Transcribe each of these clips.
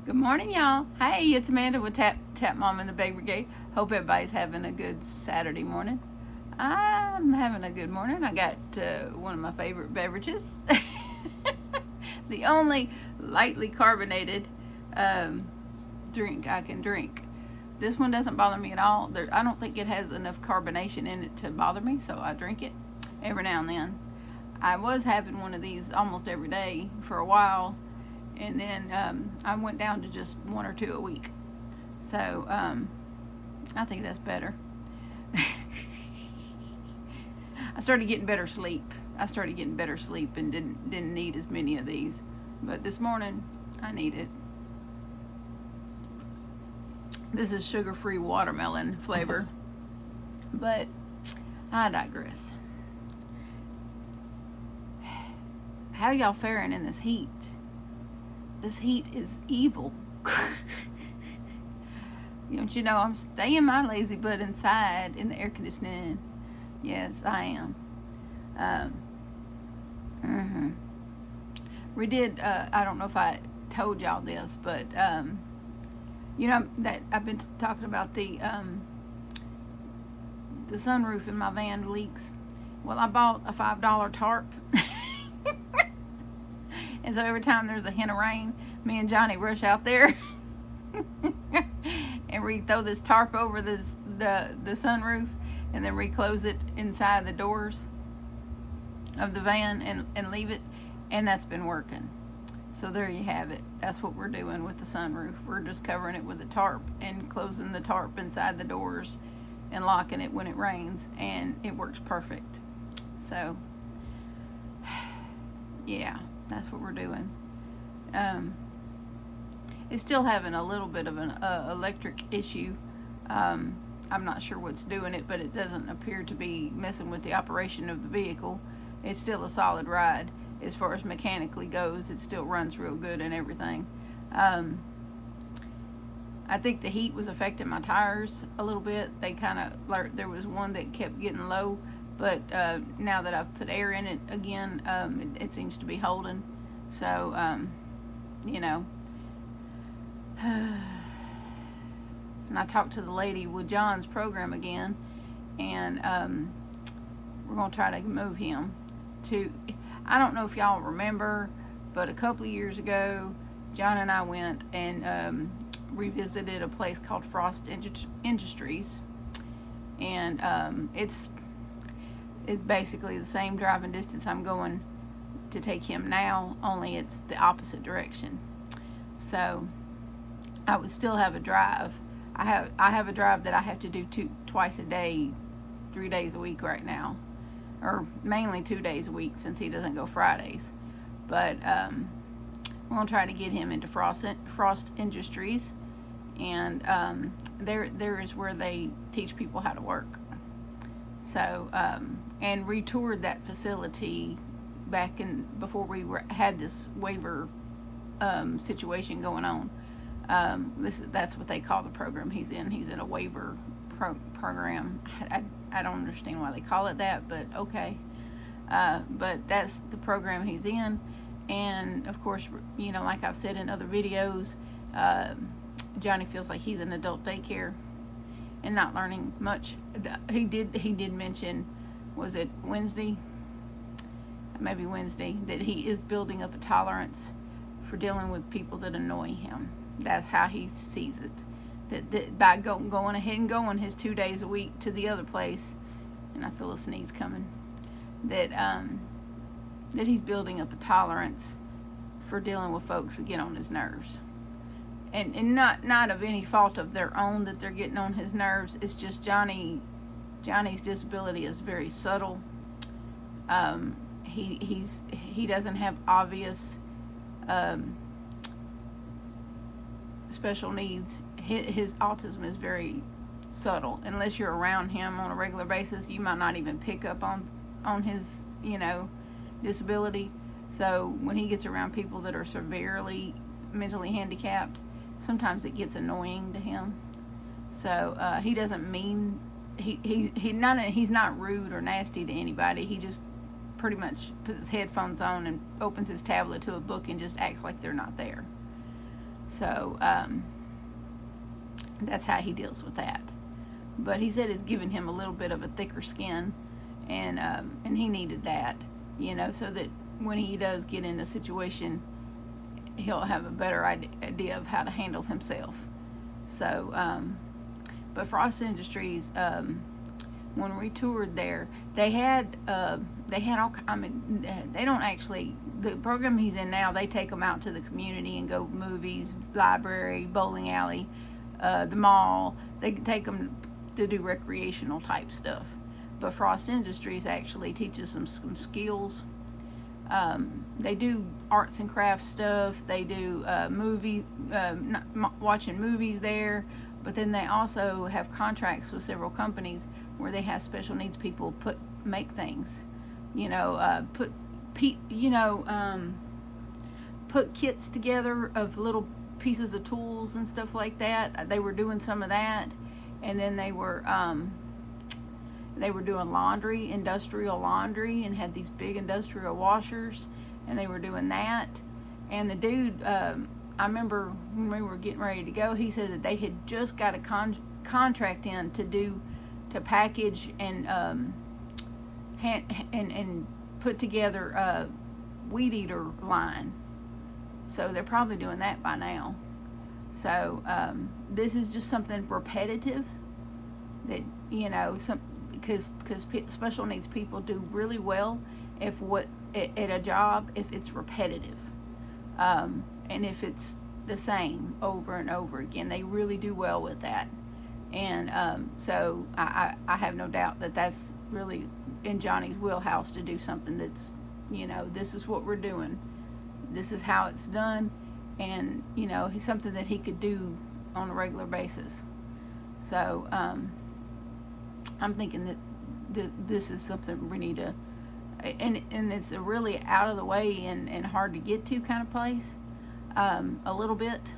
Good morning, y'all. Hey, it's Amanda with Tap Mom and the Bake Brigade. Hope everybody's having a good Saturday morning. I'm having a good morning. I got one of my favorite beverages. The only lightly carbonated drink I can drink. This one doesn't bother me at all. I don't think it has enough carbonation in it to bother me, so I drink it every now and then. I was having one of these almost every day for a while, and then I went down to just one or two a week. So I think that's better. I started getting better sleep. And didn't need as many of these. But this morning I need it. This is sugar-free watermelon flavor. But I digress. How y'all faring in this heat? This heat is evil. Don't you know I'm staying my lazy butt inside in the air conditioning? Yes, I am. We did, I don't know if I told y'all this, but, you know, that I've been talking about the sunroof in my van leaks. Well, I bought a $5 tarp. And so every time there's a hint of rain, me and Johnny rush out there and we throw this tarp over the sunroof and then reclose it inside the doors of the van and leave it. And that's been working. So there you have it. That's what we're doing with the sunroof. We're just covering it with a tarp and closing the tarp inside the doors and locking it when it rains, and it works perfect. So yeah, that's what we're doing. It's still having a little bit of an electric issue. I'm not sure what's doing it, but it doesn't appear to be messing with the operation of the vehicle. It's still a solid ride. As far as mechanically goes, it still runs real good and everything. I think the heat was affecting my tires a little bit. They kind of, there was one that kept getting low, but now that I've put air in it again, it seems to be holding. So, you know. And I talked to the lady with John's program again, and we're going to try to move him to, I don't know if y'all remember, but a couple of years ago, John and I went and revisited a place called Frost Industries, and it's basically the same driving distance I'm going to take him now, only it's the opposite direction. So I would still have a drive. I have a drive that I have to do twice a day, 3 days a week right now, or mainly 2 days a week since he doesn't go Fridays. But we're gonna try to get him into Frost Industries, and there is where they teach people how to work. So and retoured that facility back before we had this waiver situation going on. That's what they call the program he's in. He's in a waiver program. I don't understand why they call it that, but okay. But that's the program he's in. And of course, you know, like I've said in other videos, Johnny feels like he's in adult daycare and not learning much. He did mention, was it Wednesday? Maybe Wednesday, that he is building up a tolerance for dealing with people that annoy him. That's how he sees it. That by going ahead and going his 2 days a week to the other place, and I feel a sneeze coming, that he's building up a tolerance for dealing with folks that get on his nerves. And not of any fault of their own that they're getting on his nerves. It's just Johnny's disability is very subtle. He doesn't have obvious special needs. His autism is very subtle. Unless you're around him on a regular basis, you might not even pick up on his, you know, disability. So when he gets around people that are severely mentally handicapped, sometimes it gets annoying to him. So he doesn't mean he's not rude or nasty to anybody. He just pretty much puts his headphones on and opens his tablet to a book and just acts like they're not there. So that's how he deals with that. But he said it's given him a little bit of a thicker skin, and he needed that, so that when he does get in a situation, he'll have a better idea of how to handle himself. So, but Frost Industries, when we toured there, they had all. I mean, they don't actually. The program he's in now, they take them out to the community and go movies, library, bowling alley, the mall. They take them to do recreational type stuff. But Frost Industries actually teaches them some skills. They do arts and crafts stuff. They do watching movies there. But then they also have contracts with several companies where they have special needs people make things. Put kits together of little pieces of tools and stuff like that. They were doing some of that, and then they were doing laundry, industrial laundry, and had these big industrial washers, and they were doing that. And the dude, I remember when we were getting ready to go, he said that they had just got a contract in to package and put together a weed eater line. So they're probably doing that by now. So this is just something repetitive that, because special needs people do really well at a job if it's repetitive, and if it's the same over and over again. They really do well with that. And so I have no doubt that that's really in Johnny's wheelhouse to do something that's, this is what we're doing, this is how it's done, and he's something that he could do on a regular basis. So I'm thinking that this is something we need to, and it's a really out of the way and hard to get to kind of place, a little bit.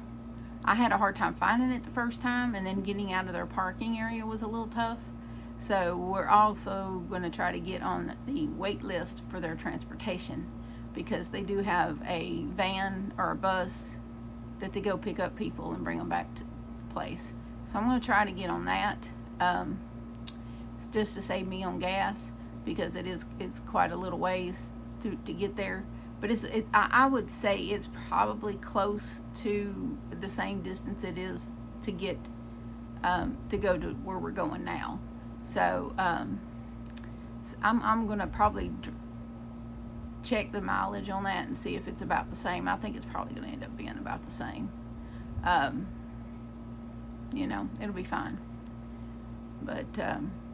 I had a hard time finding it the first time, and then getting out of their parking area was a little tough. So we're also going to try to get on the wait list for their transportation, because they do have a van or a bus that they go pick up people and bring them back to the place. So I'm going to try to get on that, just to save me on gas, because it's quite a little ways to get there. But I would say it's probably close to the same distance it is to get to go to where we're going now. So I'm gonna probably check the mileage on that and see if it's about the same. I think it's probably gonna end up being about the same. It'll be fine. But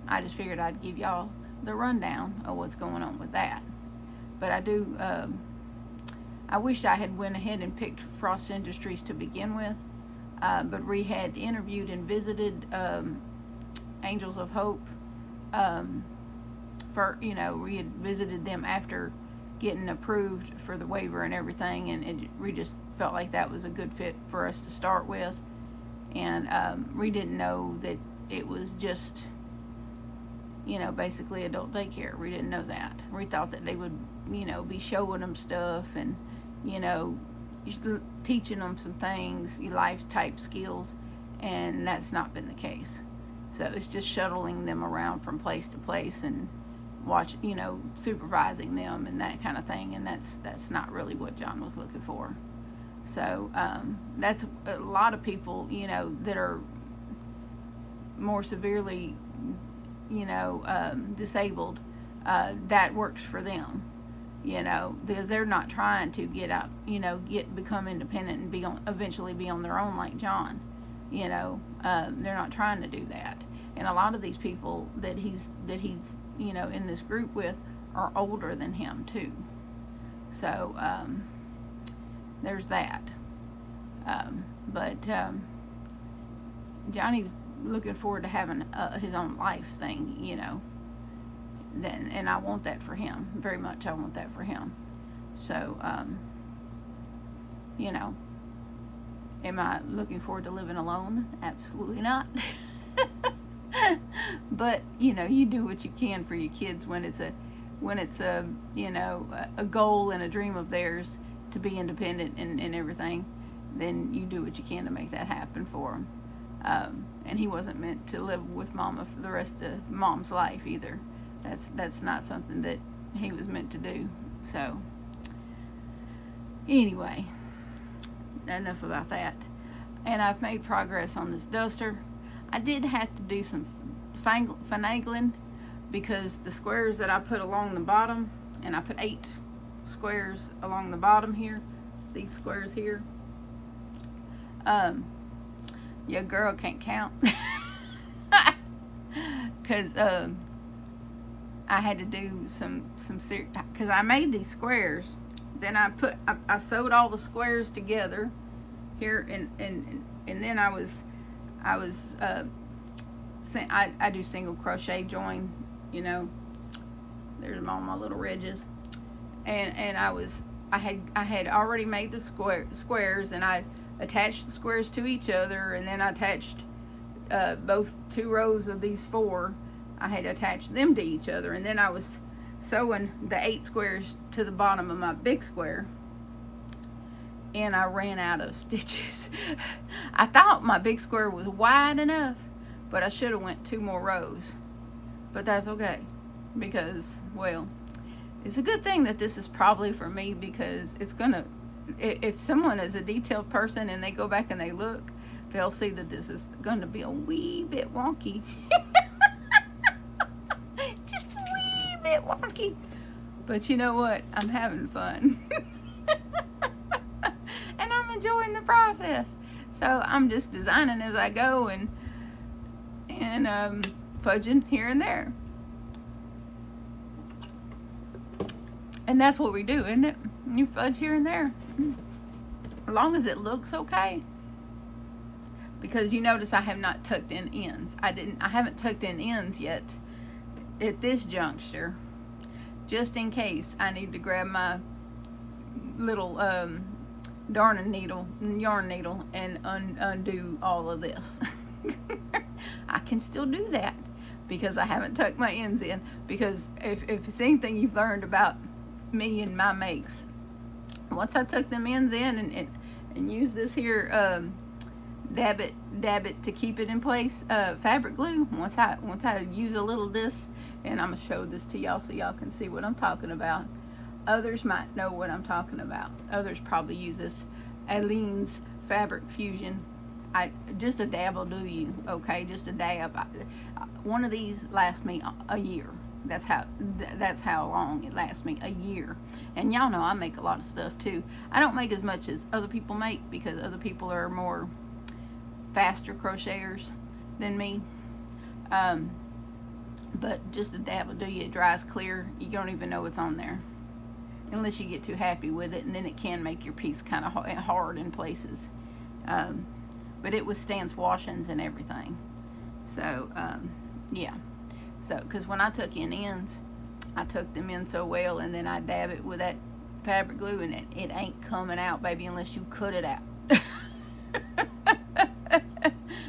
I just figured I'd give y'all the rundown of what's going on with that. But I do. I wish I had went ahead and picked Frost Industries to begin with, but we had interviewed and visited Angels of Hope. We had visited them after getting approved for the waiver and everything, and we just felt like that was a good fit for us to start with. And we didn't know that it was just, basically adult daycare. We didn't know that. We thought that they would, be showing them stuff and, teaching them some things, life type skills, and that's not been the case. So it's just shuttling them around from place to place and supervising them and that kind of thing, and that's not really what John was looking for. So that's a lot of people, that are more severely, disabled, that works for them, because they're not trying to get out, become independent and eventually be on their own like John. They're not trying to do that. And a lot of these people that he's in this group with are older than him too. So there's that. But Johnny's looking forward to having his own life thing, and I want that for him very much. I want that for him. So am I looking forward to living alone? Absolutely not. But you do what you can for your kids when it's a goal and a dream of theirs to be independent and everything. then you do what you can to make that happen for him. And he wasn't meant to live with Mama for the rest of Mom's life either. That's not something that he was meant to do. So anyway, enough about that. And I've made progress on this duster. I did have to do some finagling because the squares that I put along the bottom, and I put 8 squares along the bottom here, these squares here, your girl can't count because I had to do some serious, because I made these squares, then I sewed all the squares together here, and then I do single crochet join, you know, there's all my little ridges, and I had already made the squares, and I attached the squares to each other, and then I attached both 2 rows of these 4. I had attached them to each other, and then I was sewing the 8 squares to the bottom of my big square, and I ran out of stitches. I thought my big square was wide enough, but I should have went 2 more rows, but that's okay, because, well, it's a good thing that this is probably for me, because it's gonna, if someone is a detailed person and they go back and they look, they'll see that this is going to be a wee bit wonky. Just a wee bit wonky. But you know what? I'm having fun. And I'm enjoying the process. So I'm just designing as I go, and fudging here and there. And that's what we do, isn't it? You fudge here and there. As long as it looks okay. Because you notice I have not tucked in ends. I haven't tucked in ends yet at this juncture, just in case I need to grab my little yarn needle and undo all of this. I can still do that because I haven't tucked my ends in. Because if it's anything you've learned about me and my makes, once I tuck them ends in and use this here dab it to keep it in place, fabric glue, once I use a little of this, and I'm gonna show this to y'all so y'all can see what I'm talking about. Others might know what I'm talking about. Others probably use this Aleene's Fabric Fusion. Just a dab will do you, okay? Just a dab. One of these lasts me a year. That's how long it lasts me, a year. And y'all know I make a lot of stuff too. I don't make as much as other people make, because other people are more faster crocheters than me. But just a dab will do you. It dries clear. You don't even know what's on there, unless you get too happy with it, and then it can make your piece kind of hard in places. But it withstands washings and everything. So yeah. So, because when I took in ends, I took them in so well, and then I dab it with that fabric glue, and it ain't coming out, baby, unless you cut it out.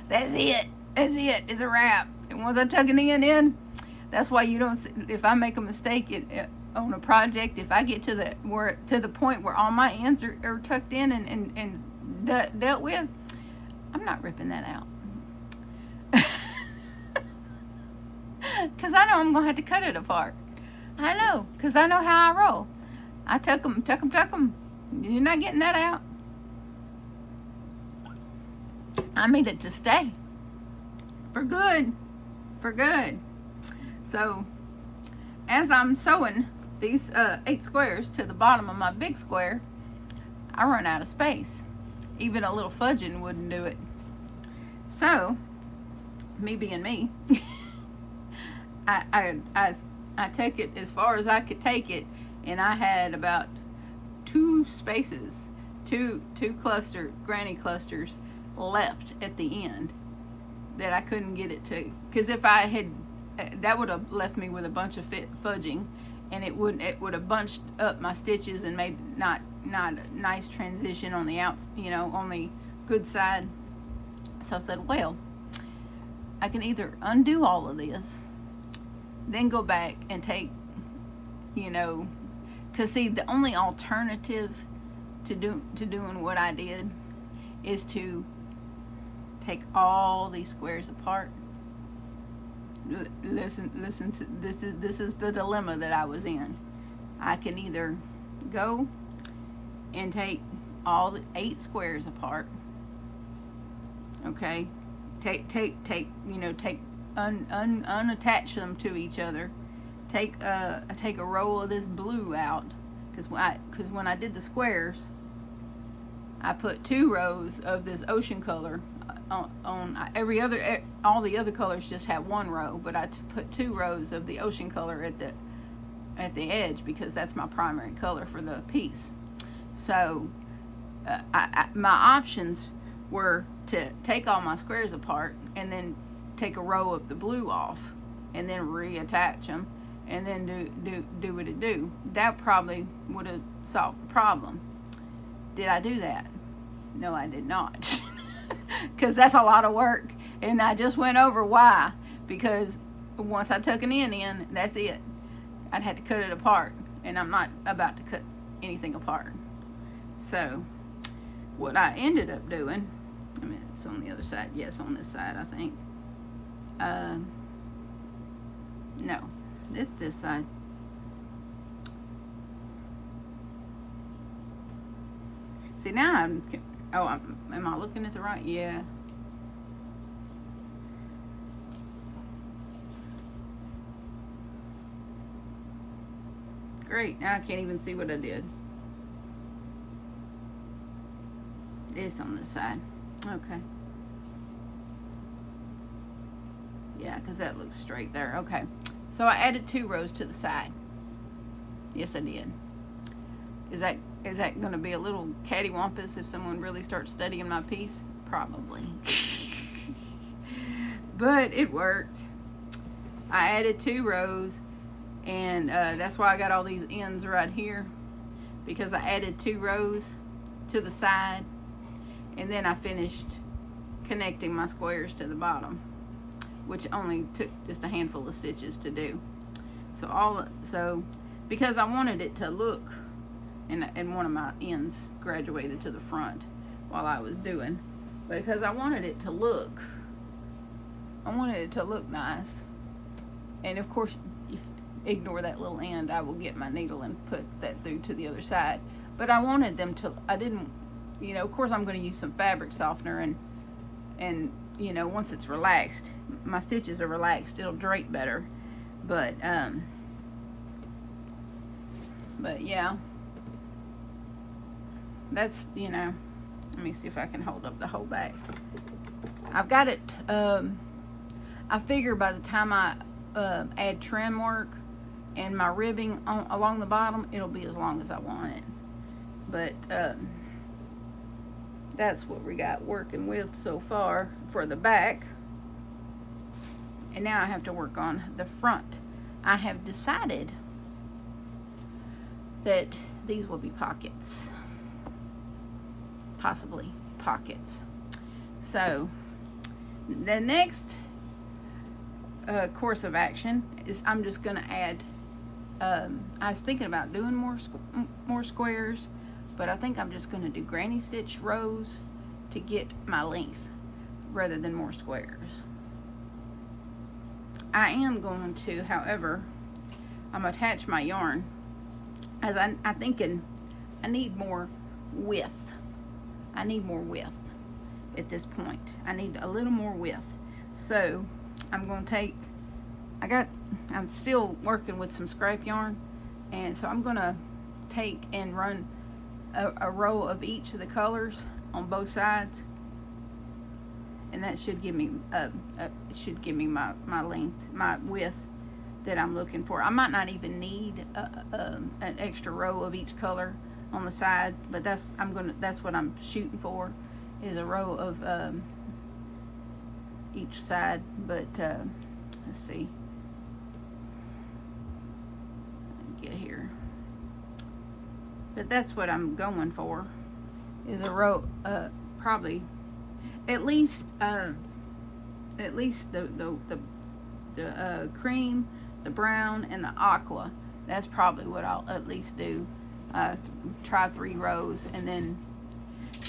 That's it. It's a wrap. And once I tuck it in, that's why you don't. If I make a mistake on a project, if I get to the point where all my ends are tucked in and dealt with, I'm not ripping that out. Because I know I'm going to have to cut it apart. I know, because I know how I roll. I tuck them. You're not getting that out. I mean it to stay. For good. So, as I'm sewing these 8 squares to the bottom of my big square, I run out of space. Even a little fudging wouldn't do it. So, me being me, I took it as far as I could take it, and I had about 2 spaces, two granny clusters left at the end that I couldn't get it to. Because if I had, that would have left me with a bunch of fudging, and it would have bunched up my stitches and made not a nice transition on the outs, on the good side. So I said, well, I can either undo all of this, then go back and take, because see, the only alternative to doing what I did is to take all these squares apart. Listen to this is the dilemma that I was in. I can either go and take all the 8 squares apart. Okay, unattach them to each other. Take a row of this blue out, because when I did the squares, I put 2 rows of this ocean color on all the other colors just have 1 row, but I put 2 rows of the ocean color at the edge, because that's my primary color for the piece. So my options were to take all my squares apart and then take a row of the blue off and then reattach them and then do what it do. That probably would have solved the problem. Did I do that? No, I did not. Because that's a lot of work, and I just went over why. Because once I took an end in, that's it. I'd have to cut it apart, and I'm not about to cut anything apart. So what I ended up doing, I mean, it's on the other side. Yes, on this side, I think. No, it's this side. See, now am I looking at the right? Yeah. Great, now I can't even see what I did. It's on this side. Okay. Yeah, because that looks straight there. Okay. So I added 2 rows to the side. Yes, I did. Is that going to be a little cattywampus if someone really starts studying my piece? Probably. But it worked. I added 2 rows, and that's why I got all these ends right here, because I added 2 rows to the side, and then I finished connecting my squares to the bottom, which only took just a handful of stitches to do. So because I wanted it to look, and one of my ends graduated to the front while I was doing, but because I wanted it to look nice, and of course, ignore that little end. I will get my needle and put that through to the other side. But I wanted them to, I didn't, of course I'm going to use some fabric softener, and once it's relaxed, my stitches are relaxed, it'll drape better. But yeah, that's, let me see if I can hold up the whole back. I've got it, I figure by the time I add trim work and my ribbing along the bottom, it'll be as long as I want it. But that's what we got working with so far for the back. And now I have to work on the front. I have decided that these will be pockets. Possibly pockets. So the next course of action is I'm just going to add, I was thinking about doing more squares, but I think I'm just going to do granny stitch rows to get my length rather than more squares. I am going to, however, I'm going to attach my yarn, as I'm thinking I need more width. I need more width at this point. I need a little more width. So I'm going to take, I'm still working with some scrap yarn, and so I'm going to take and run a row of each of the colors on both sides, and that should give me my length, my width that I'm looking for. I might not even need an extra row of each color on the side, but that's what I'm shooting for, is a row of each side. But let's see, get here. But that's what I'm going for, is a row, probably at least the cream, the brown, and the aqua. That's probably what I'll at least do. Try 3 rows, and then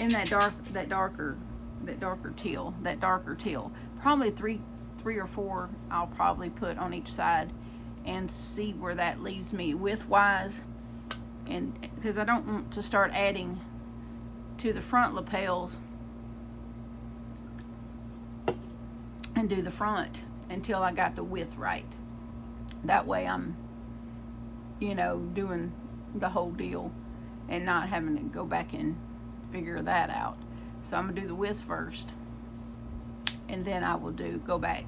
in that darker teal. Probably three or four I'll probably put on each side, and see where that leaves me width wise. And because I don't want to start adding to the front lapels and do the front until I got the width right. That way I'm, you know, doing the whole deal and not having to go back and figure that out. So I'm gonna do the width first, and then I will go back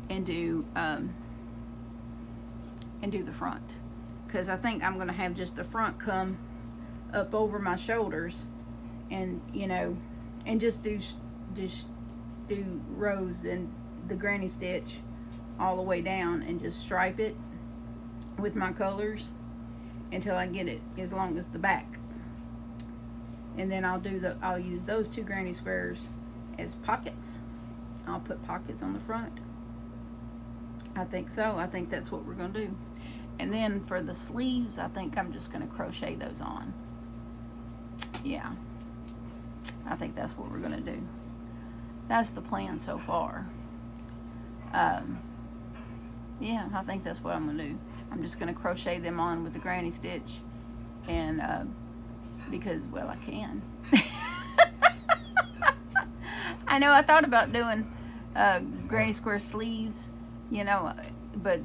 and do the front, because I think I'm gonna have just the front come up over my shoulders, and you know, and just do rows and the granny stitch all the way down, and just stripe it with my colors until I get it as long as the back. And then I'll use those 2 granny squares as pockets. I'll put pockets on the front. I think so. I think that's what we're gonna do. And then for the sleeves, I think I'm just gonna crochet those on. Yeah, I think that's what we're gonna do. That's the plan so far. Yeah, I think that's what I'm gonna do. I'm just gonna crochet them on with the granny stitch, and because, well, I can. I know I thought about doing granny square sleeves, you know, but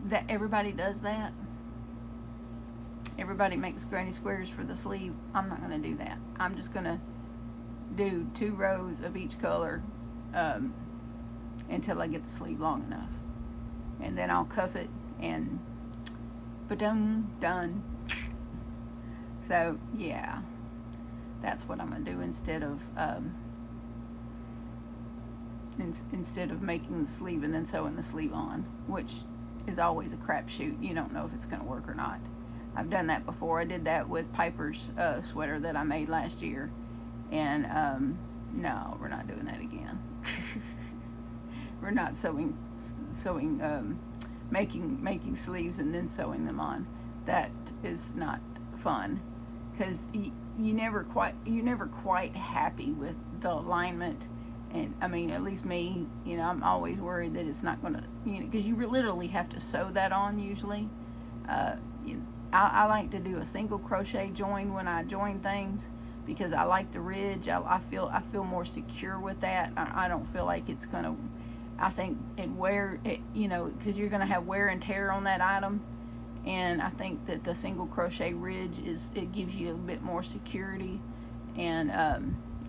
that everybody does that. Everybody makes granny squares for the sleeve. I'm not gonna do that. I'm just gonna do 2 rows of each color until I get the sleeve long enough, and then I'll cuff it and done. So yeah, that's what I'm gonna do instead of making the sleeve and then sewing the sleeve on, which is always a crapshoot. You don't know if it's gonna work or not. I've done that before. I did that with Piper's sweater that I made last year, and no, we're not doing that again. We're not making sleeves and then sewing them on. That is not fun, because you're never quite happy with the alignment. And I mean, at least me, you know, I'm always worried that it's not gonna, you know, because you literally have to sew that on usually. I like to do a single crochet join when I join things, because I like the ridge. I feel more secure with that. I don't feel like it's gonna, I think you know, because you're gonna have wear and tear on that item, and I think that the single crochet ridge it gives you a bit more security, and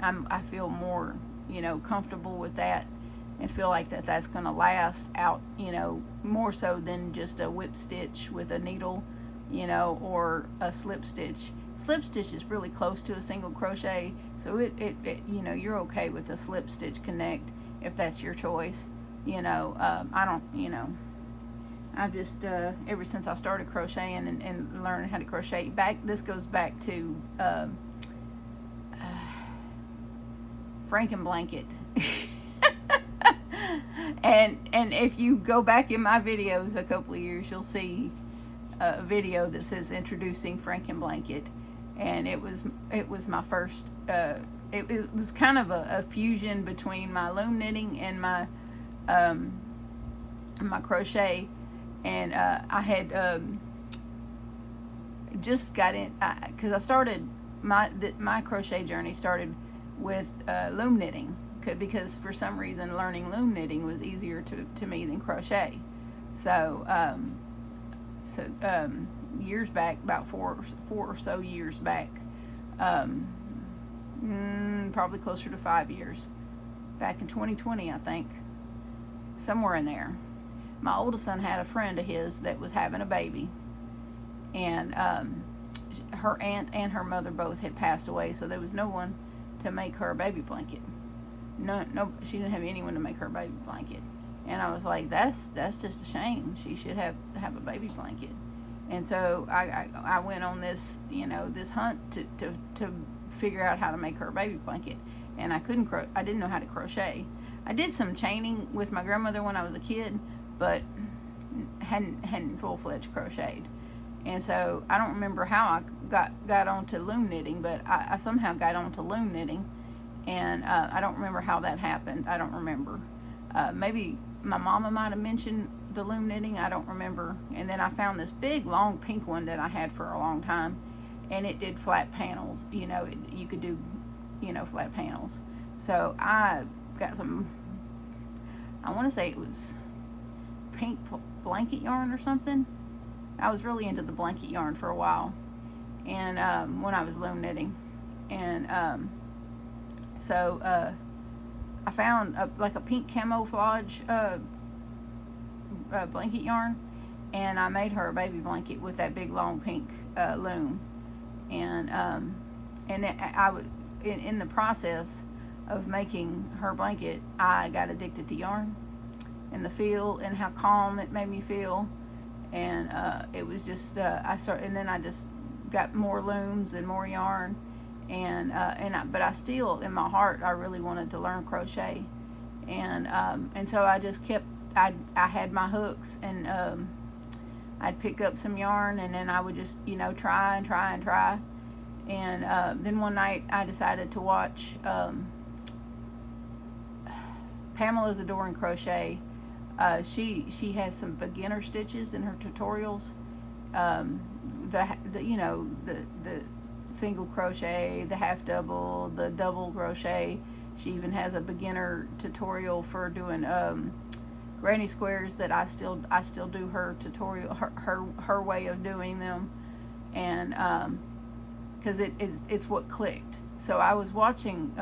I feel more, you know, comfortable with that, and feel like that's gonna last out, you know, more so than just a whip stitch with a needle, you know, or a slip stitch. Slip stitch is really close to a single crochet, so it you know, you're okay with a slip stitch connect if that's your choice. You know, I don't, you know, I've just ever since I started crocheting and learning how to crochet, this goes back to Franken blanket. and if you go back in my videos a couple of years, you'll see a video that says introducing Franken blanket, and it was my first. It was kind of a fusion between my loom knitting and my crochet, and I had just got in, because I started my crochet journey started with loom knitting, because for some reason learning loom knitting was easier to me than crochet. So years back, about four or so years back, probably closer to 5 years, back in 2020, I think, somewhere in there, my oldest son had a friend of his that was having a baby, and her aunt and her mother both had passed away, so there was no one to make her a baby blanket. No, she didn't have anyone to make her a baby blanket. And I was like, that's just a shame. She should have a baby blanket. And so I went on this, you know, this hunt to figure out how to make her a baby blanket. And I didn't know how to crochet. I did some chaining with my grandmother when I was a kid, but hadn't full-fledged crocheted. And so I don't remember how I got onto loom knitting, but I somehow got onto loom knitting, and I don't remember how that happened. I don't remember. Maybe my mama might have mentioned the loom knitting. I don't remember. And then I found this big long pink one that I had for a long time, and it did flat panels. You know, you could do, you know, flat panels. So I got some, I want to say it was pink blanket yarn or something. I was really into the blanket yarn for a while, and when I was loom knitting, and so I found like a pink camouflage blanket yarn, and I made her a baby blanket with that big long pink loom, and I would in the process of making her blanket, I got addicted to yarn and the feel and how calm it made me feel. And it was just and then I just got more looms and more yarn, but I still, in my heart, I really wanted to learn crochet, and so I just kept, I had my hooks, and I'd pick up some yarn, and then I would just, you know, try, and then one night I decided to watch Pamela's Adoring Crochet. She has some beginner stitches in her tutorials. The you know, the single crochet, the half double, the double crochet. She even has a beginner tutorial for doing granny squares that I still do her tutorial, her way of doing them, and because it's what clicked. So I was watching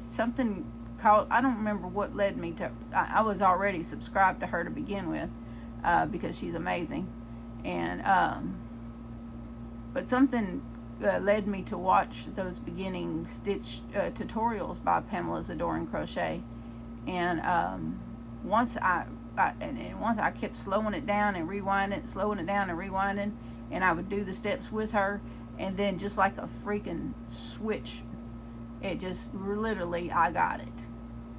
something called, I don't remember what led me to, I was already subscribed to her to begin with, because she's amazing, and but something led me to watch those beginning stitch tutorials by Pamela's Adoring Crochet, and once I kept slowing it down and rewinding, and I would do the steps with her, and then just like a freaking switch, it just literally, I got it.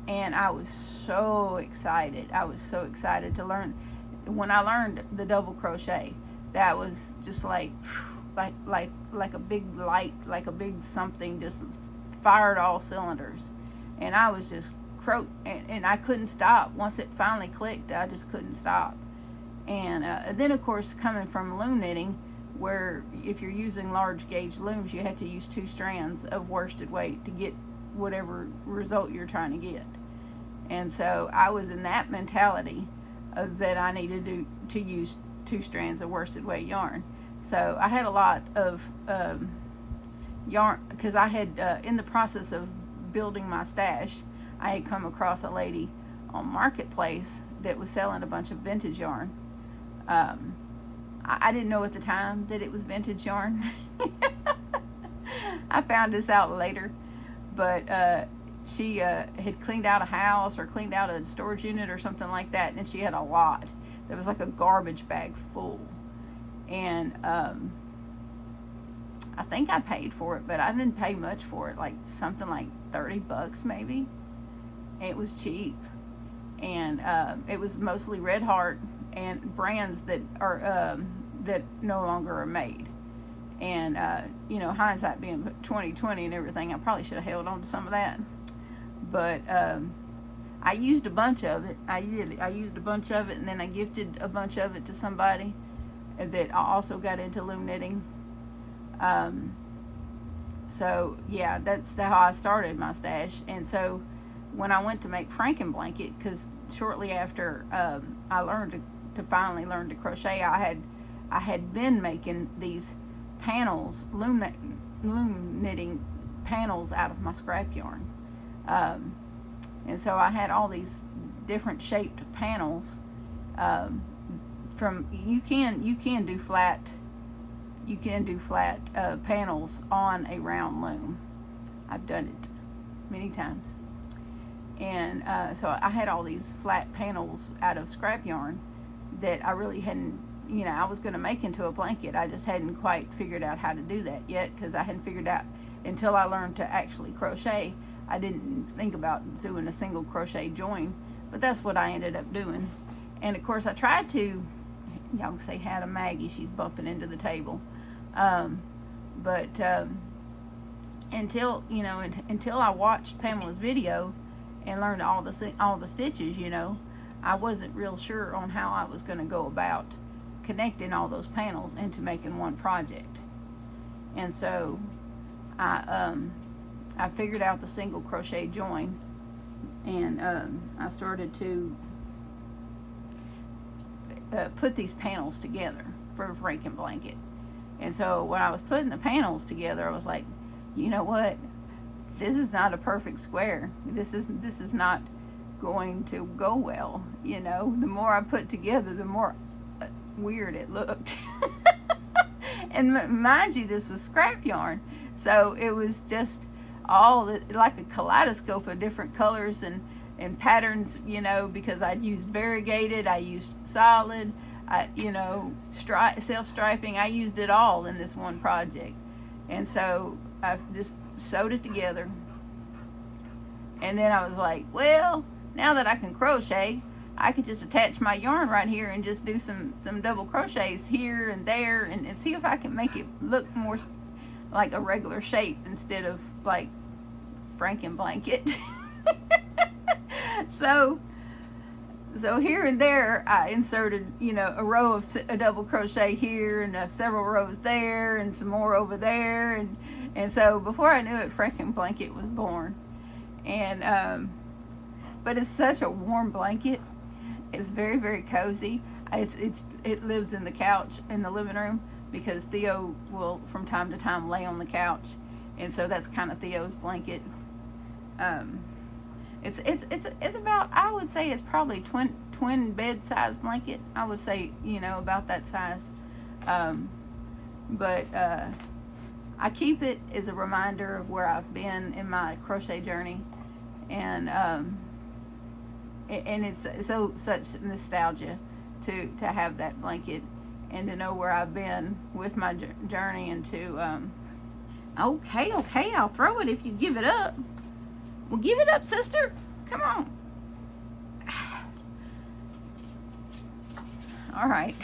And I was so excited. I was so excited to learn. When I learned the double crochet, that was just like a big light, like a big something just fired all cylinders. And I was just and I couldn't stop. Once it finally clicked, I just couldn't stop. And then, of course, coming from loom knitting, where if you're using large gauge looms, you have to use 2 strands of worsted weight to get whatever result you're trying to get. And so I was in that mentality of that I needed to use 2 strands of worsted weight yarn. So I had a lot of yarn, because I had, in the process of building my stash, I had come across a lady on Marketplace that was selling a bunch of vintage yarn. I didn't know at the time that it was vintage yarn. I found this out later, but she had cleaned out a house or cleaned out a storage unit or something like that, and she had a lot. There was like a garbage bag full, and I think I paid for it, but I didn't pay much for it, like something like $30 maybe. It was cheap, and it was mostly Red Heart and brands that are that no longer are made. And you know, hindsight being 2020 and everything, I probably should have held on to some of that. But I used a bunch of it. I used a bunch of it, and then I gifted a bunch of it to somebody that also got into loom knitting. So yeah, that's how I started my stash. And so when I went to make Franken blanket, because shortly after I learned to finally learn to crochet, I had been making these panels, loom knitting panels out of my scrap yarn, and so I had all these different shaped panels. From you can do flat panels on a round loom. I've done it many times. And so I had all these flat panels out of scrap yarn that I really hadn't, you know, I was going to make into a blanket. I just hadn't quite figured out how to do that yet, because I hadn't figured out, until I learned to actually crochet, I didn't think about doing a single crochet join. But that's what I ended up doing. And of course I tried to y'all can say hi to Maggie. She's bumping into the table. But until I watched Pamela's video and learned all the stitches, I wasn't real sure on how I was going to go about connecting all those panels into making one project. And so I figured out the single crochet join, and I started to put these panels together for a Franken blanket. And so when I was putting the panels together, I was like, you know what? This is not a perfect square. This is not going to go well. The more I put together, the more weird it looked. And mind you, this was scrap yarn, so it was just like a kaleidoscope of different colors and patterns, because I'd used variegated, I used solid, self-striping. I used it all in this one project. And so I just sewed it together. And then I was like, well, now that I can crochet, I could just attach my yarn right here and just do some double crochets here and there and see if I can make it look more like a regular shape instead of like Franken blanket. So here and there I inserted, a row of a double crochet here and several rows there and some more over there. And so before I knew it, Franken blanket was born. And, but it's such a warm blanket. It's very, very cozy. It lives in the couch in the living room because Theo will from time to time lay on the couch. And so that's kind of Theo's blanket. It's about, I would say it's probably twin bed size blanket. I would say, about that size. But I keep it as a reminder of where I've been in my crochet journey. And it's such nostalgia to have that blanket and to know where I've been with my journey and to, okay, I'll throw it if you give it up. Well, give it up, sister. Come on. All right.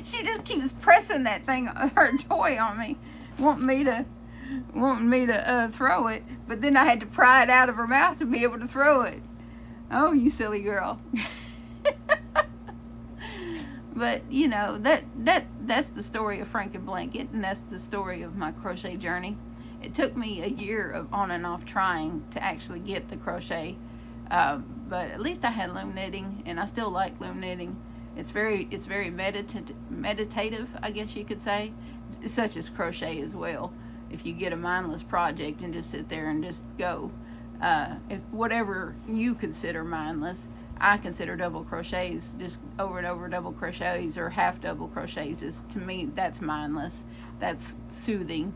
She just keeps pressing that thing, her toy on me, wanting me to throw it, but then I had to pry it out of her mouth to be able to throw it. Oh, you silly girl. But that's the story of Franken blanket, and that's the story of my crochet journey. It took me a year of on and off trying to actually get the crochet, but at least I had loom knitting, and I still like loom knitting. It's very meditative, I guess you could say, such as crochet as well. If you get a mindless project and just sit there and just go, if whatever you consider mindless, I consider double crochets, just over and over double crochets or half double crochets, is, to me, that's mindless. That's soothing.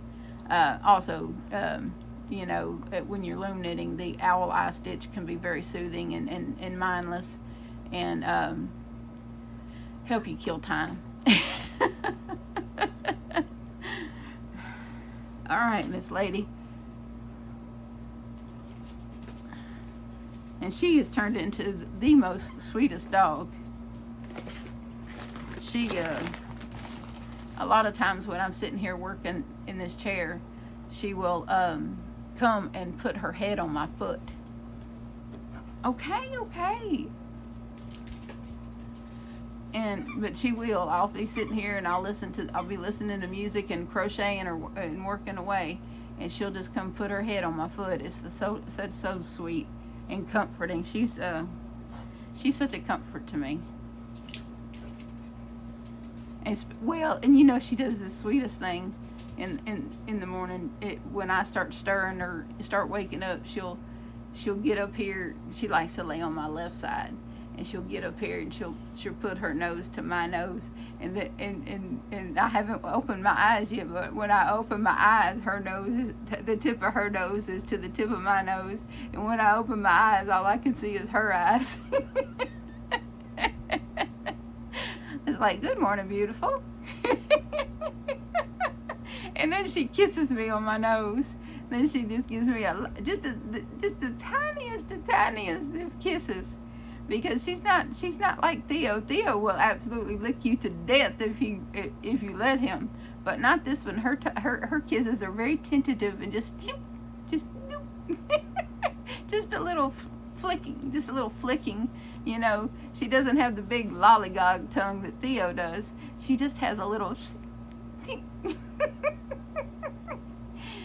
Also, when you're loom knitting, the owl eye stitch can be very soothing and mindless, and help you kill time. All right, Miss Lady. And she has turned into the most sweetest dog. She, a lot of times when I'm sitting here working in this chair, she will come and put her head on my foot. Okay. But she will. I'll be sitting here and I'll be listening to music and crocheting and working away, and she'll just come put her head on my foot. It's so sweet and comforting. She's such a comfort to me. And she does the sweetest thing in the morning. When I start stirring or start waking up, she'll get up here. She likes to lay on my left side, and she'll get up here and she'll put her nose to my nose, and I haven't opened my eyes yet, but when I open my eyes, the tip of her nose is to the tip of my nose, and when I open my eyes, all I can see is her eyes. It's like, good morning, beautiful. And then she kisses me on my nose. Then she just gives me just the tiniest of kisses. because she's not like Theo. Theo will absolutely lick you to death if you let him, but not this one. Her kisses are very tentative and just just a little flicking. You know, she doesn't have the big lollygog tongue that Theo does. She just has a little.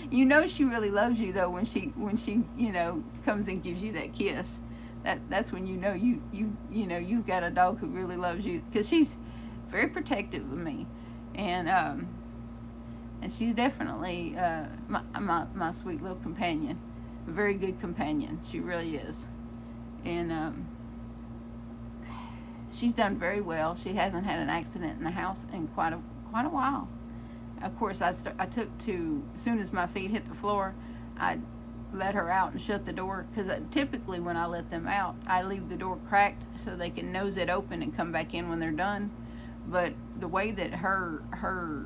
You know she really loves you though when she comes and gives you that kiss. That's when you know you've got a dog who really loves you, because she's very protective of me, and she's definitely my sweet little companion, a very good companion. She really is, and she's done very well. She hasn't had an accident in the house in quite a while. Of course, I took to, as soon as my feet hit the floor, I let her out and shut the door, because typically when I let them out, I leave the door cracked so they can nose it open and come back in when they're done. But the way that her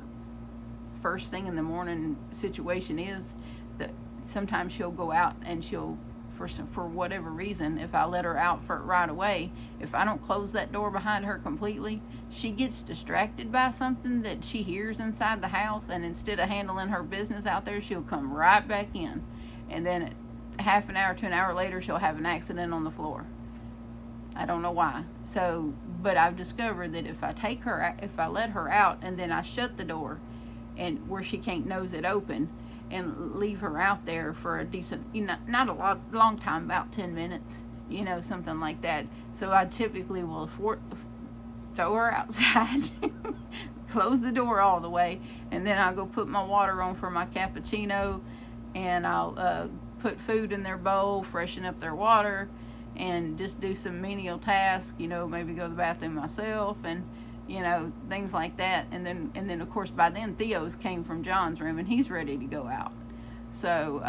first thing in the morning situation is that sometimes she'll go out and she'll, for whatever reason, if I let her out for right away, if I don't close that door behind her completely, she gets distracted by something that she hears inside the house, and instead of handling her business out there, she'll come right back in, and then half an hour to an hour later, she'll have an accident on the floor. I don't know why. So, but I've discovered that if I let her out and then I shut the door, and where she can't nose it open, and leave her out there for a decent, not a long time, about 10 minutes, something like that. So I typically will throw her outside, close the door all the way, and then I'll go put my water on for my cappuccino, and I'll put food in their bowl, freshen up their water, and just do some menial tasks, maybe go to the bathroom myself, and things like that. And then of course by then Theo's came from John's room and he's ready to go out. So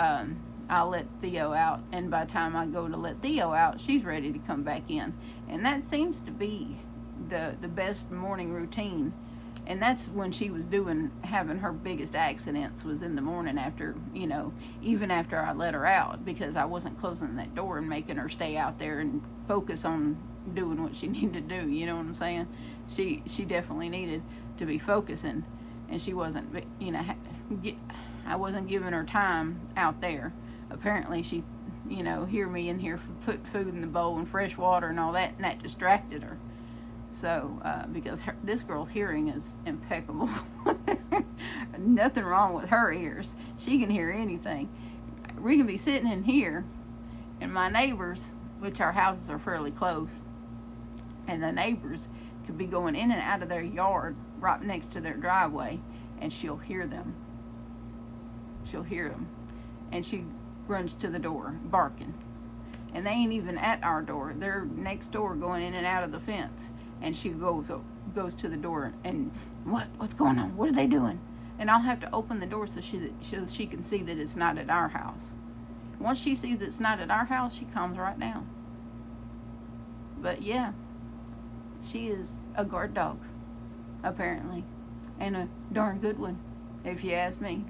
I'll let Theo out, and by the time I go to let Theo out, she's ready to come back in. And that seems to be the best morning routine. And that's when she was having her biggest accidents, was in the morning after, even after I let her out, because I wasn't closing that door and making her stay out there and focus on doing what she needed to do. You know what I'm saying? She definitely needed to be focusing, and she wasn't, I wasn't giving her time out there. Apparently she, hear me in here put food in the bowl and fresh water and all that, and that distracted her. So, because this girl's hearing is impeccable. Nothing wrong with her ears. She can hear anything. We can be sitting in here, and my neighbors, which our houses are fairly close, and the neighbors could be going in and out of their yard right next to their driveway, and she'll hear them. And she runs to the door, barking. And they ain't even at our door. They're next door, going in and out of the fence. And she goes to the door, and what's going on? What are they doing? And I'll have to open the door so she can see that it's not at our house. Once she sees it's not at our house, she calms right down. But yeah, she is a guard dog, apparently, and a darn good one, if you ask me.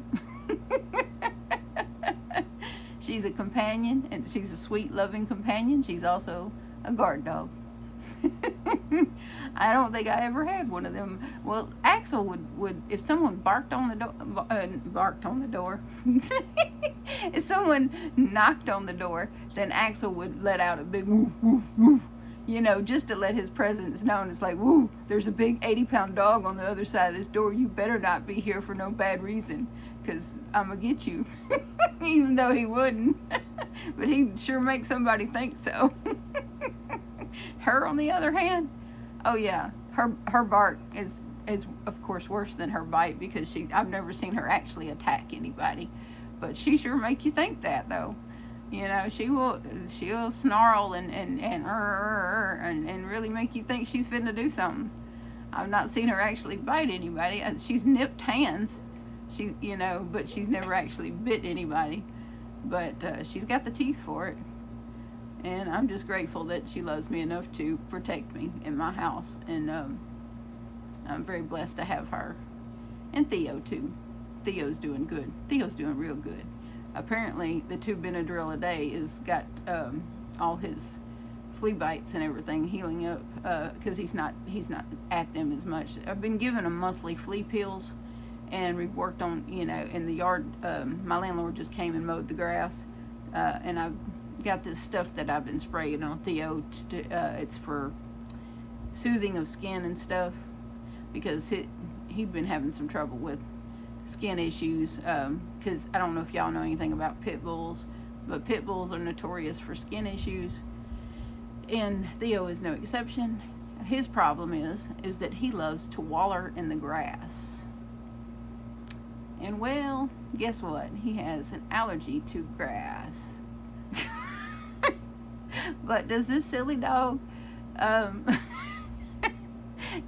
She's a companion, and she's a sweet, loving companion. She's also a guard dog. I don't think I ever had one of them. Well, Axel would if someone barked on the door, if someone knocked on the door, then Axel would let out a big woof, woof, woof, just to let his presence known. It's like, woo, there's a big 80-pound dog on the other side of this door. You better not be here for no bad reason, because I'm going to get you. Even though he wouldn't. But he'd sure make somebody think so. Her, on the other hand, oh yeah, her bark is of course worse than her bite, because I've never seen her actually attack anybody, but she sure make you think that though. She'll snarl and really make you think she's finna do something. I've not seen her actually bite anybody. She's nipped hands, but she's never actually bit anybody. But she's got the teeth for it. And I'm just grateful that she loves me enough to protect me in my house. And I'm very blessed to have her. And Theo, too. Theo's doing good. Theo's doing real good. Apparently, the 2 Benadryl a day has got all his flea bites and everything healing up, because he's not at them as much. I've been giving him monthly flea pills, and we've worked on, in the yard. My landlord just came and mowed the grass, and I've got this stuff that I've been spraying on Theo. It's for soothing of skin and stuff, because he'd been having some trouble with skin issues, because I don't know if y'all know anything about pit bulls, but pit bulls are notorious for skin issues, and Theo is no exception. His problem is that he loves to waller in the grass, and well, guess what? He has an allergy to grass. But does this silly dog,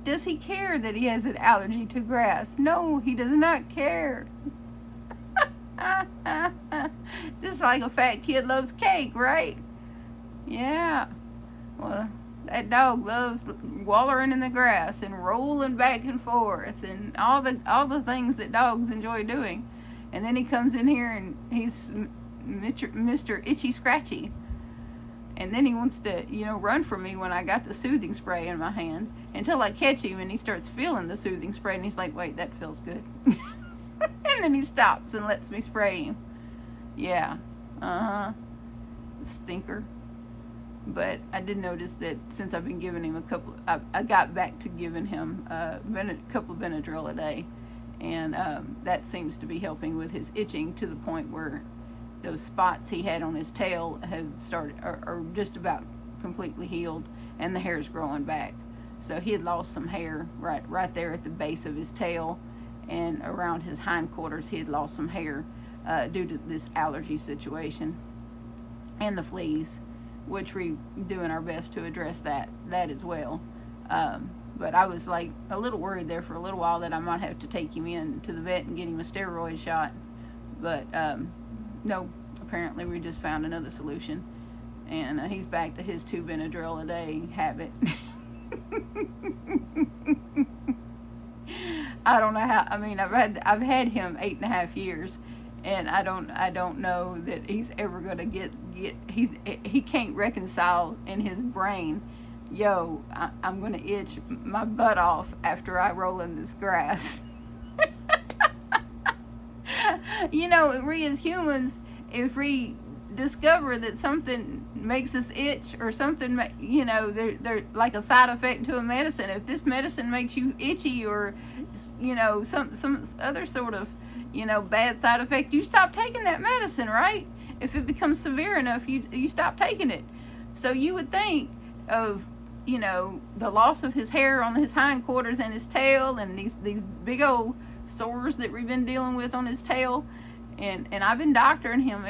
does he care that he has an allergy to grass? No, he does not care. Just like a fat kid loves cake, right? Yeah. Well, that dog loves wallowing in the grass and rolling back and forth and all the things that dogs enjoy doing. And then he comes in here and he's Mr. Itchy Scratchy. And then he wants to, run from me when I got the soothing spray in my hand, until I catch him and he starts feeling the soothing spray and he's like, wait, that feels good. And then he stops and lets me spray him. Yeah. Stinker. But I did notice that since I've been giving him I got back to giving him a couple of Benadryl a day. And that seems to be helping with his itching, to the point where those spots he had on his tail have started, are just about completely healed, and the hair's growing back. So he had lost some hair right there at the base of his tail, and around his hindquarters he had lost some hair due to this allergy situation and the fleas, which we're doing our best to address that as well. But I was like a little worried there for a little while that I might have to take him in to the vet and get him a steroid shot. But no, apparently we just found another solution, and he's back to his 2 Benadryl a day habit. I don't know how. I mean, I've had him 8.5 years, and I don't know that he's ever gonna get. He can't reconcile in his brain. Yo, I'm gonna itch my butt off after I roll in this grass. We as humans, if we discover that something makes us itch, or something, they're like a side effect to a medicine. If this medicine makes you itchy, or some other sort of bad side effect, you stop taking that medicine, right? If it becomes severe enough, you stop taking it. So you would think of the loss of his hair on his hindquarters and his tail, and these big old sores that we've been dealing with on his tail, and I've been doctoring him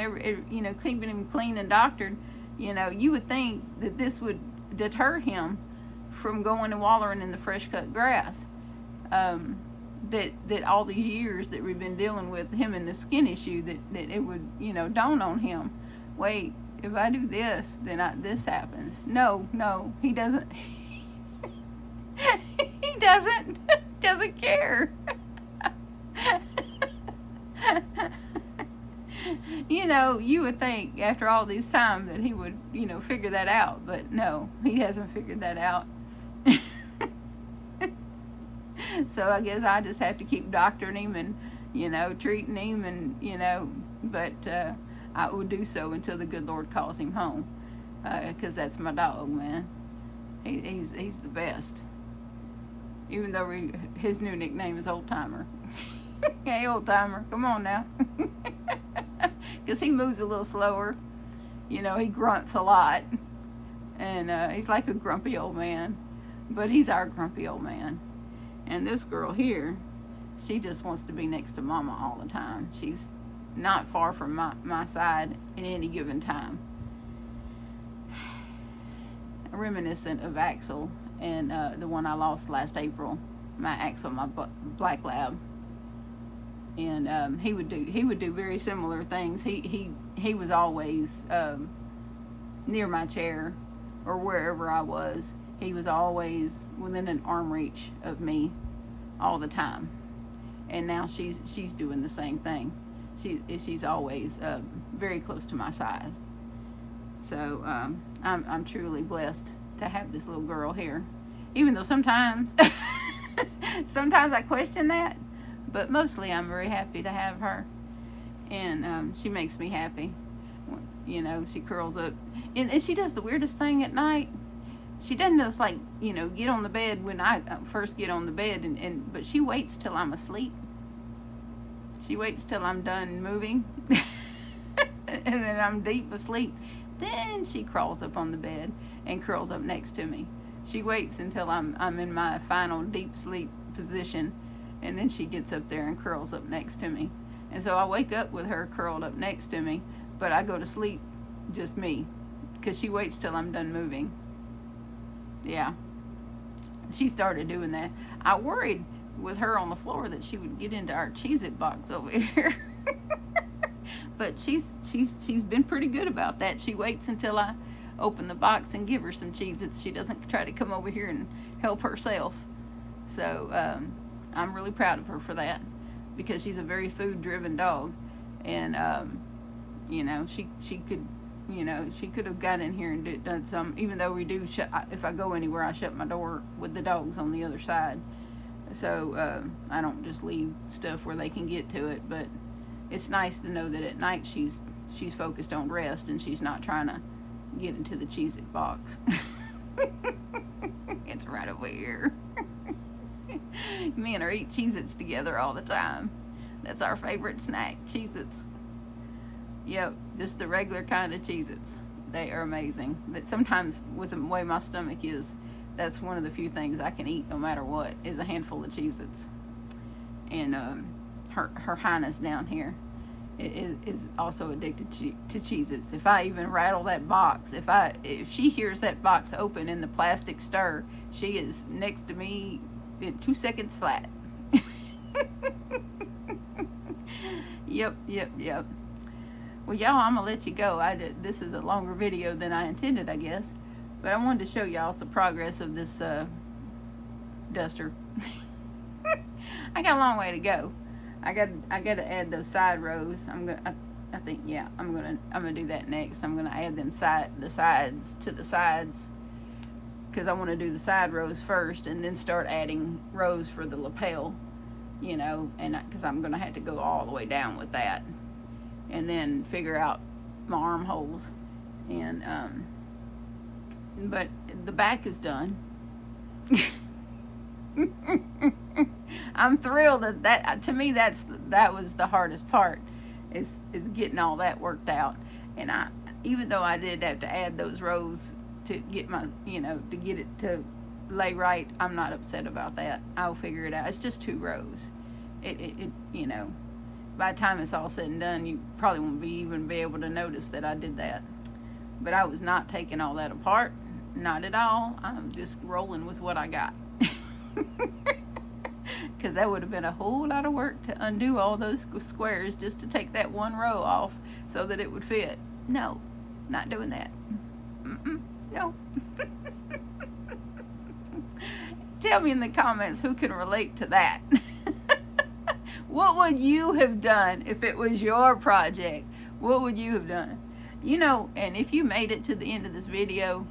keeping him clean and doctored. You would think that this would deter him from going and wallowing in the fresh cut grass. That all these years that we've been dealing with him and the skin issue, that it would dawn on him, wait, if I do this, then this happens. No, he doesn't. He doesn't care. You would think after all this time that he would, figure that out, but no, he hasn't figured that out. So I guess I just have to keep doctoring him and, treating him, and, but I will do so until the good Lord calls him home, because that's my dog, man. He's the best. Even though his new nickname is Old Timer. Hey, Old Timer, come on now. Because he moves a little slower. He grunts a lot. And he's like a grumpy old man. But he's our grumpy old man. And this girl here, she just wants to be next to Mama all the time. She's not far from my side at any given time. Reminiscent of Axel and the one I lost last April. My Axel, my black lab. And he would do very similar things. He was always near my chair or wherever I was. He was always within an arm reach of me all the time. And now she's doing the same thing. She's always very close to my size. So I'm truly blessed to have this little girl here, even though sometimes sometimes I question that, but mostly I'm very happy to have her, and she makes me happy. You know, she curls up, and she does the weirdest thing at night. She doesn't just like, you know, get on the bed when I first get on the bed, but she waits till I'm asleep. She waits till I'm done moving, and then I'm deep asleep. Then she crawls up on the bed and curls up next to me. She waits until I'm in my final deep sleep position, and then she gets up there and curls up next to me. And so I wake up with her curled up next to me, but I go to sleep just me, because she waits till I'm done moving. Yeah, she started doing that. I worried with her on the floor that she would get into our Cheez-It box over here. But she's been pretty good about that. She waits until I open the box and give her some Cheez-Its. She doesn't try to come over here and help herself. So I'm really proud of her for that, because she's a very food-driven dog, and you know, she could, you know, she could have got in here and done some. Even though we do if I go anywhere, I shut my door with the dogs on the other side, so I don't just leave stuff where they can get to it. But it's nice to know that at night she's focused on rest, and she's not trying to get into the Cheez-It box. It's right over here. Me and her eat Cheez-Its together all the time. That's our favorite snack, Cheez-Its. Yep, just the regular kind of Cheez-Its. They are amazing. But sometimes, with the way my stomach is, that's one of the few things I can eat no matter what, is a handful of Cheez-Its. And her highness down here is also addicted to Cheez-Its. If I even rattle that box, if she hears that box open and the plastic stir, she is next to me in 2 seconds flat. Yep. Well, y'all, I'm gonna let you go. This is a longer video than I intended, I guess, but I wanted to show y'all the progress of this duster. I got a long way to go. I got to add those side rows. I'm gonna do that next. I'm gonna add the sides to the sides, because I want to do the side rows first and then start adding rows for the lapel, you know, and because I'm gonna have to go all the way down with that, and then figure out my armholes, and but the back is done. I'm thrilled that to me that was the hardest part, is getting all that worked out. And even though I did have to add those rows to get my, you know, to get it to lay right, I'm not upset about that. I'll figure it out. It's just 2 rows. It you know, by the time it's all said and done, you probably won't even be able to notice that I did that. But I was not taking all that apart, not at all. I'm just rolling with what I got. Because that would have been a whole lot of work to undo all those squares just to take that one row off so that it would fit. No, not doing that. No. Tell me in the comments who can relate to that. What would you have done if it was your project? What would you have done? You know, and if you made it to the end of this video,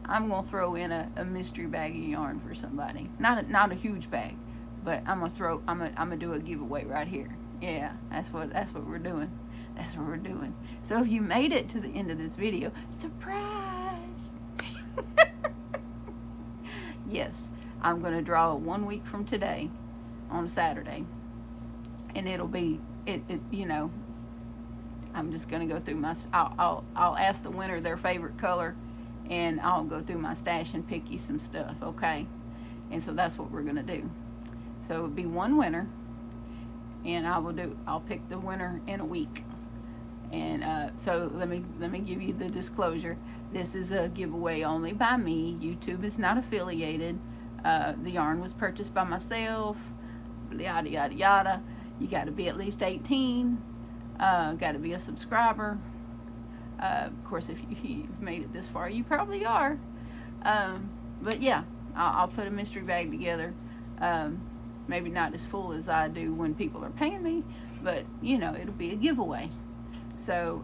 I'm gonna throw in a mystery bag of yarn for somebody. Not a huge bag, but I'm gonna do a giveaway right here. Yeah, that's what we're doing. That's what we're doing. So if you made it to the end of this video, surprise! Yes, I'm gonna draw 1 week from today, on Saturday, and it'll be you know, I'm just gonna go through my. I'll ask the winner their favorite color, and I'll go through my stash and pick you some stuff, okay? And so that's what we're gonna do. So it'll be one winner, and I'll pick the winner in a week. And so let me give you the disclosure. This is a giveaway only by me. YouTube is not affiliated. The yarn was purchased by myself. Yada yada yada. You got to be at least 18. Got to be a subscriber. Of course, if you've made it this far, you probably are. But yeah, I'll put a mystery bag together. Maybe not as full as I do when people are paying me, but you know, it'll be a giveaway. So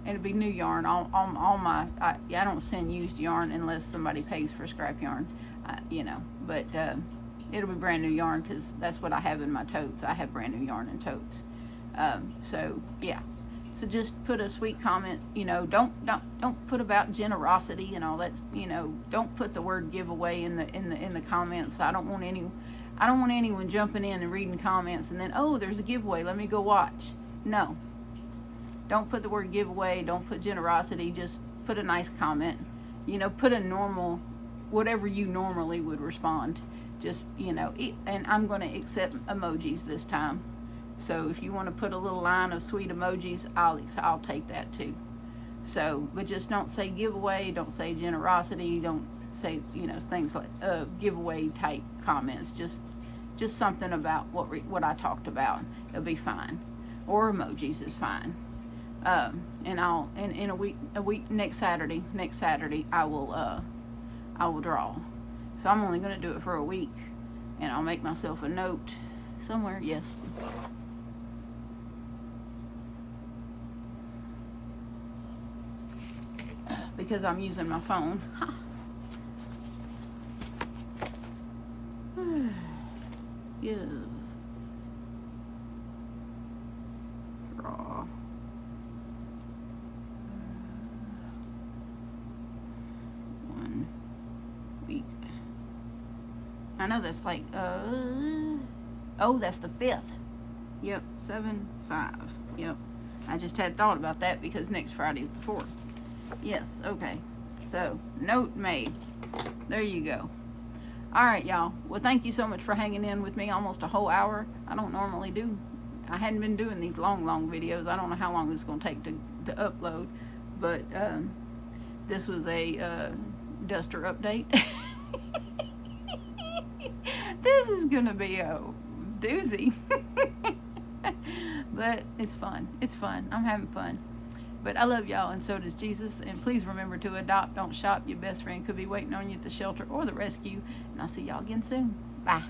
it'll be new yarn. All my I don't send used yarn unless somebody pays for scrap yarn, you know. But it'll be brand new yarn because that's what I have in my totes. I have brand new yarn in totes. So yeah. So just put a sweet comment. You know, don't put about generosity and all that. You know, don't put the word giveaway in the comments. I don't want anyone jumping in and reading comments and then, oh, there's a giveaway, let me go watch. No. Don't put the word giveaway, don't put generosity, just put a nice comment. You know, put a normal, whatever you normally would respond. Just, you know, and I'm going to accept emojis this time. So if you want to put a little line of sweet emojis, I'll take that too. So, but just don't say giveaway, don't say generosity, don't say, you know, things like giveaway type comments. Just something about what I talked about. It'll be fine. Or emojis is fine. And I'll in a week next Saturday I will draw. So I'm only going to do it for a week, and I'll make myself a note somewhere. Yes. Because I'm using my phone. Yeah. Draw. 1 week. I know that's like oh, that's the 5th. Yep, 7/5. Yep. I just had thought about that because next Friday is the 4th. Yes, okay. So, note made. There you go. Alright, y'all. Well, thank you so much for hanging in with me almost a whole hour. I don't normally do. I hadn't been doing these long videos. I don't know how long this is going to take to upload. But, this was a duster update. This is going to be a doozy. But it's fun. It's fun. I'm having fun. But I love y'all, and so does Jesus. And please remember to adopt, don't shop. Your best friend could be waiting on you at the shelter or the rescue. And I'll see y'all again soon. Bye.